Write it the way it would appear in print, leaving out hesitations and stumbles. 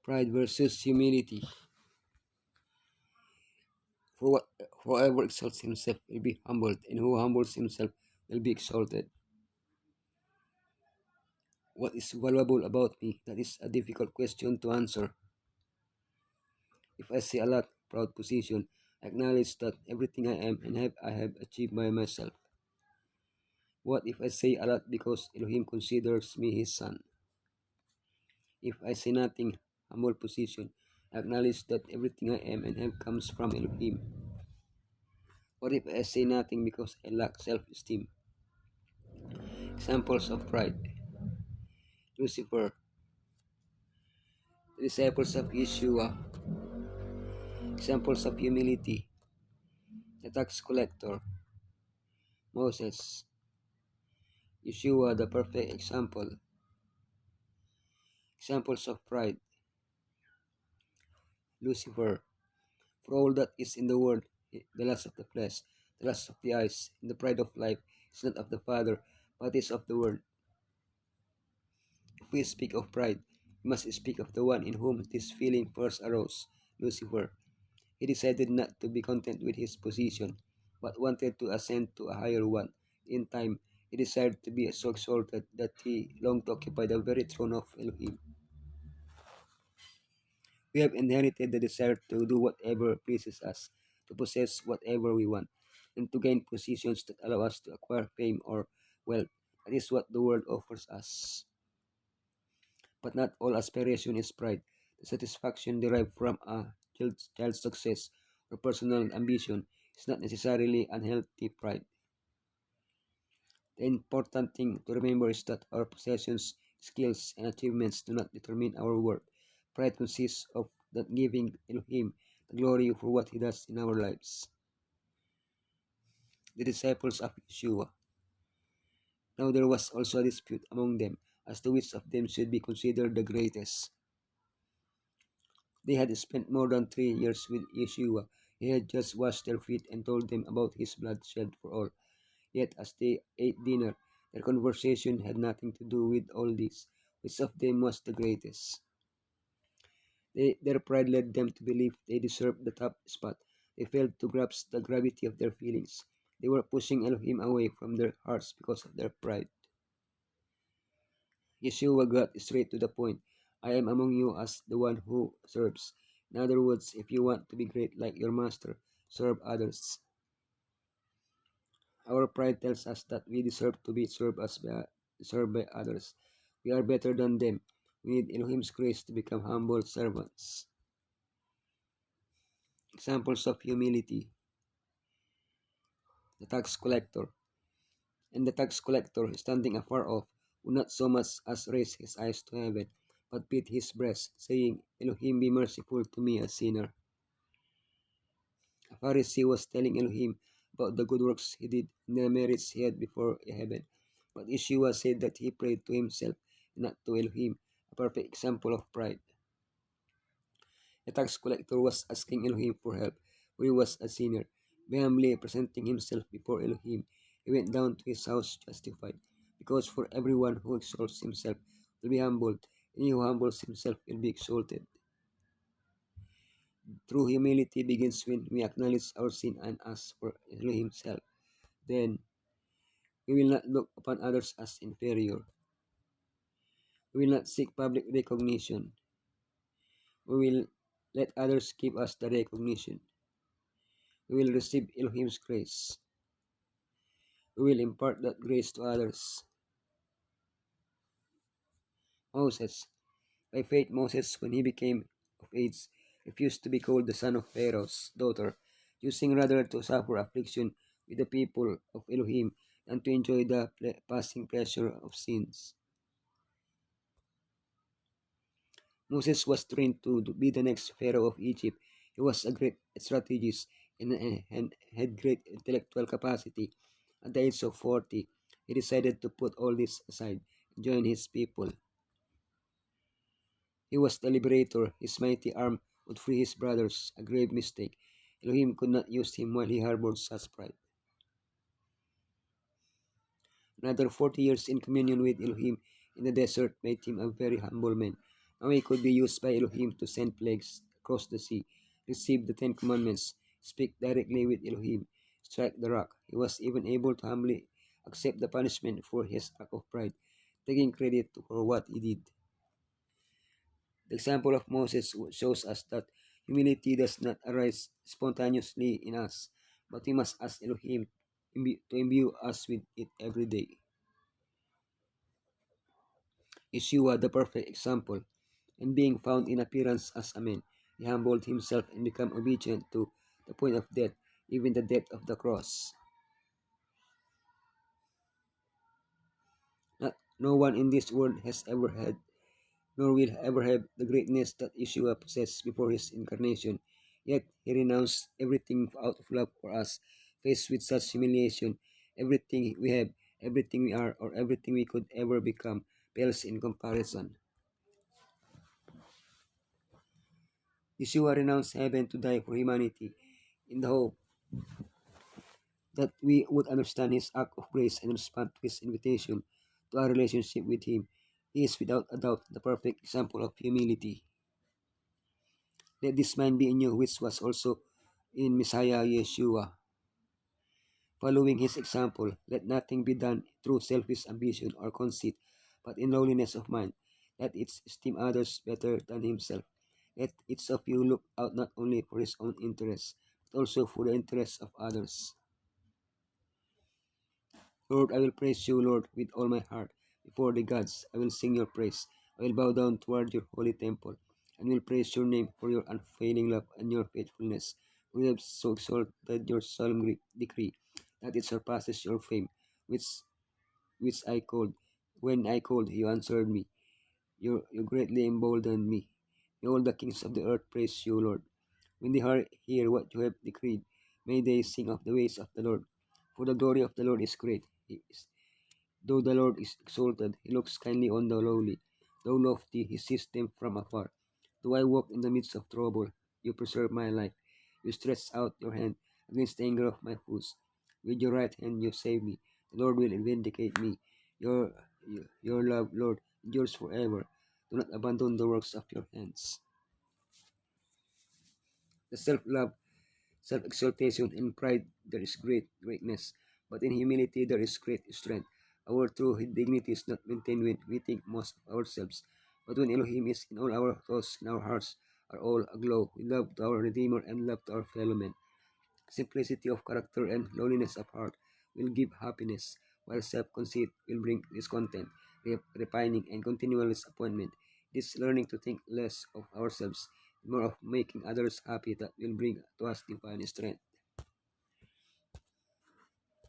Pride versus humility. For what whoever exalts himself will be humbled, and who humbles himself will be exalted. What is valuable about me? That is a difficult question to answer. If I say a lot, proud position, I acknowledge that everything I am and have I have achieved by myself. What if I say a lot because Elohim considers me his son? If I say nothing, humble position, I acknowledge that everything I am and have comes from Elohim. What if I say nothing because I lack self-esteem? Examples of pride. Lucifer, the disciples of Yeshua. Examples of humility. The tax collector. Moses. Yeshua, the perfect example. Examples of pride. Lucifer, for all that is in the world, the lust of the flesh, the lust of the eyes, and the pride of life is not of the Father, but is of the world. If we speak of pride, we must speak of the one in whom this feeling first arose, Lucifer. He decided not to be content with his position, but wanted to ascend to a higher one. In time, he desired to be so exalted that he longed to occupy the very throne of Elohim. We have inherited the desire to do whatever pleases us, to possess whatever we want, and to gain positions that allow us to acquire fame or wealth. That is what the world offers us. But not all aspiration is pride. The satisfaction derived from a child's success or personal ambition is not necessarily unhealthy pride. The important thing to remember is that our possessions, skills, and achievements do not determine our worth. Pride consists of not giving Elohim the glory for what he does in our lives. The disciples of Yeshua. Now there was also a dispute among them as to which of them should be considered the greatest. They had spent more than 3 years with Yeshua. He had just washed their feet and told them about his blood shed for all. Yet as they ate dinner, their conversation had nothing to do with all this. Which of them was the greatest? Their pride led them to believe they deserved the top spot. They failed to grasp the gravity of their feelings. They were pushing Elohim away from their hearts because of their pride. Yeshua got straight to the point. I am among you as the one who serves. In other words, if you want to be great like your master, serve others. Our pride tells us that we deserve to be served by others. We are better than them. We need Elohim's grace to become humble servants. Examples of humility. The tax collector. And the tax collector, standing afar off, would not so much as raise his eyes to heaven, but beat his breast, saying, Elohim, be merciful to me, a sinner. A Pharisee was telling Elohim about the good works he did and the merits he had before heaven. But Yeshua said that he prayed to himself and not to Elohim, a perfect example of pride. The tax collector was asking Elohim for help, for he was a sinner. By humbly presenting himself before Elohim, he went down to his house justified, because for everyone who exalts himself will be humbled, and he who humbles himself will be exalted. True humility begins when we acknowledge our sin and ask for Elohim's help. Then, we will not look upon others as inferior. We will not seek public recognition. We will let others give us the recognition. We will receive Elohim's grace. We will impart that grace to others. Moses. By faith, Moses, when he became of age, refused to be called the son of Pharaoh's daughter, choosing rather to suffer affliction with the people of Elohim than to enjoy the passing pleasure of sins. Moses was trained to be the next Pharaoh of Egypt. He was a great strategist and had great intellectual capacity. At the age of 40, he decided to put all this aside and join his people. He was the liberator. His mighty arm would free his brothers, a grave mistake. Elohim could not use him while he harbored such pride. Another 40 years in communion with Elohim in the desert made him a very humble man. A way could be used by Elohim to send plagues across the sea, receive the Ten Commandments, speak directly with Elohim, strike the rock. He was even able to humbly accept the punishment for his act of pride, taking credit for what he did. The example of Moses shows us that humility does not arise spontaneously in us, but we must ask Elohim to imbue us with it every day. Yeshua, the perfect example, and being found in appearance as a man, he humbled himself and became obedient to the point of death, even the death of the cross. No one in this world has ever had, nor will ever have, the greatness that Yeshua possessed before his incarnation. Yet he renounced everything out of love for us. Faced with such humiliation, everything we have, everything we are, or everything we could ever become pales in comparison. Yeshua renounced heaven to die for humanity in the hope that we would understand his act of grace and respond to his invitation to a relationship with him. He is without a doubt the perfect example of humility. Let this mind be in you, which was also in Messiah Yeshua. Following his example, let nothing be done through selfish ambition or conceit, but in lowliness of mind. Let each esteem others better than himself. Let each of you look out not only for his own interests, but also for the interests of others. Lord, I will praise you, Lord, with all my heart. Before the gods, I will sing your praise. I will bow down toward your holy temple, and will praise your name for your unfailing love and your faithfulness. For you have so exalted your solemn decree, that it surpasses your fame, which I called. When I called, you answered me. You greatly emboldened me. May all the kings of the earth praise you, Lord. When they hear what you have decreed, may they sing of the ways of the Lord. For the glory of the Lord is great. Though the Lord is exalted, he looks kindly on the lowly. Though lofty, he sees them from afar. Though I walk in the midst of trouble, you preserve my life. You stretch out your hand against the anger of my foes. With your right hand you save me. The Lord will vindicate me. Your love, Lord, endures forever. Do not abandon the works of your hands. The self-love, self-exaltation, and pride there is greatness, but in humility there is great strength. Our true dignity is not maintained when we think most of ourselves, but when Elohim is in all our thoughts and our hearts are all aglow with love to our Redeemer and love to our fellow men. Simplicity of character and lowliness of heart will give happiness, while self-conceit will bring discontent, repining, and continual disappointment. It is learning to think less of ourselves, more of making others happy that will bring to us divine strength.